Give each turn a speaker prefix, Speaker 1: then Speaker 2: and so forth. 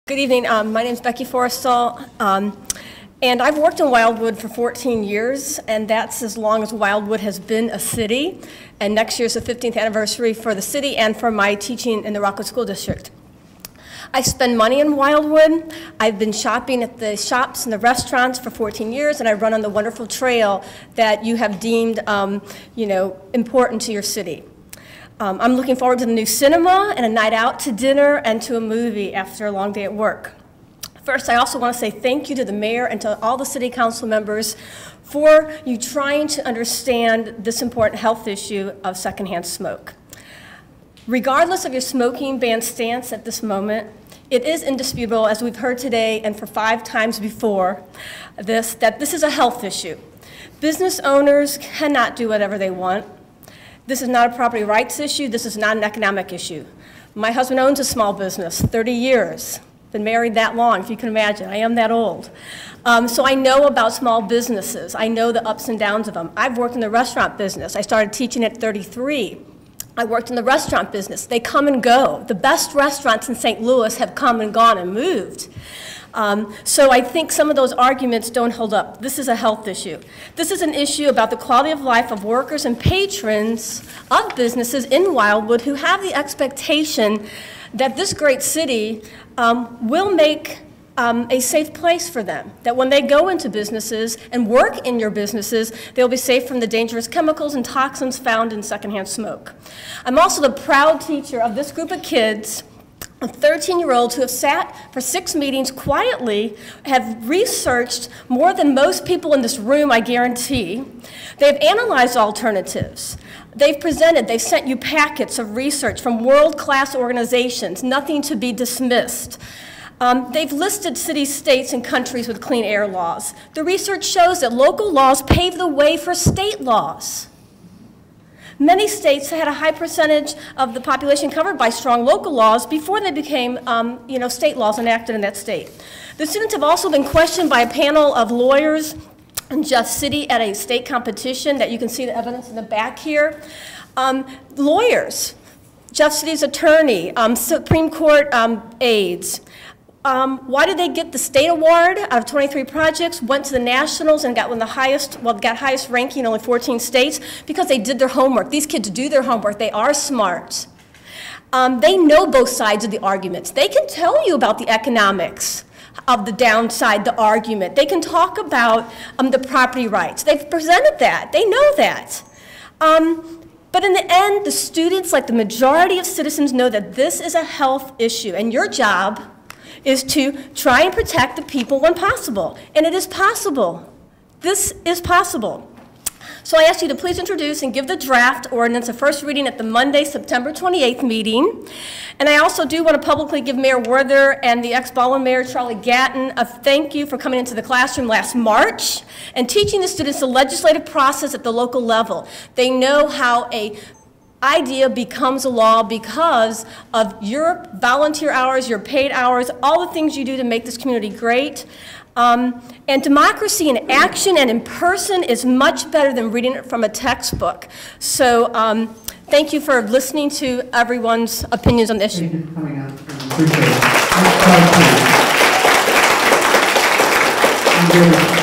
Speaker 1: Good evening. My name is Becky Forrestal, and I've worked in Wildwood for 14 years, and that's as long as Wildwood has been a city. And next year is the 15th anniversary for the city and for my teaching in the Rockwood School District. I spend money in Wildwood. I've been shopping at the shops and the restaurants for 14 years, and I run on the wonderful trail that you have deemed, important to your city. I'm looking forward to the new cinema and a night out to dinner and to a movie after a long day at work. First, I also want to say thank you to the mayor and to all the city council members for you trying to understand this important health issue of secondhand smoke. Regardless of your smoking ban stance at this moment, it is indisputable, as we've heard today and for 5 times before this, that this is a health issue. Business owners cannot do whatever they want. This is not a property rights issue. This is not an economic issue. My husband owns a small business, 30 years. Been married that long, if you can imagine. I am that old. So I know about small businesses. I know the ups and downs of them. I've worked in the restaurant business. I started teaching at 33. I worked in the restaurant business. They come and go. The best restaurants in St. Louis have come and gone and moved. So I think some of those arguments don't hold up. This is a health issue. This is an issue about the quality of life of workers and patrons of businesses in Wildwood who have the expectation that this great city will make a safe place for them, that when they go into businesses and work in your businesses, they'll be safe from the dangerous chemicals and toxins found in secondhand smoke. I'm also the proud teacher of this group of kids, of 13-year-olds who have sat for 6 meetings quietly, have researched more than most people in this room, I guarantee. They've analyzed alternatives. They've presented, they've sent you packets of research from world-class organizations, nothing to be dismissed. They've listed cities, states, and countries with clean air laws. The research shows that local laws pave the way for state laws. Many states had a high percentage of the population covered by strong local laws before they became, state laws enacted in that state. The students have also been questioned by a panel of lawyers in Jeff City at a state competition that you can see the evidence in the back here. Lawyers, Jeff City's attorney, Supreme Court aides. Why did they get the state award out of 23 projects, went to the nationals and got highest ranking in only 14 states? Because they did their homework. These kids do their homework. They are smart. They know both sides of the arguments. They can tell you about the economics of the downside, the argument. They can talk about the property rights. They've presented that. They know that. But in the end, the students, like the majority of citizens, know that this is a health issue, and your job is to try and protect the people when possible. And it is possible. This is possible. So I ask you to please introduce and give the draft ordinance a first reading at the Monday, September 28th meeting. And I also do want to publicly give Mayor Werther and the ex-Baldwin Mayor Charlie Gatton a thank you for coming into the classroom last March and teaching the students the legislative process at the local level. They know how a idea becomes a law because of your volunteer hours, your paid hours, all the things you do to make this community great. And democracy in action and in person is much better than reading it from a textbook. So thank you for listening to everyone's opinions on the issue.
Speaker 2: Thank you for coming out. Appreciate it.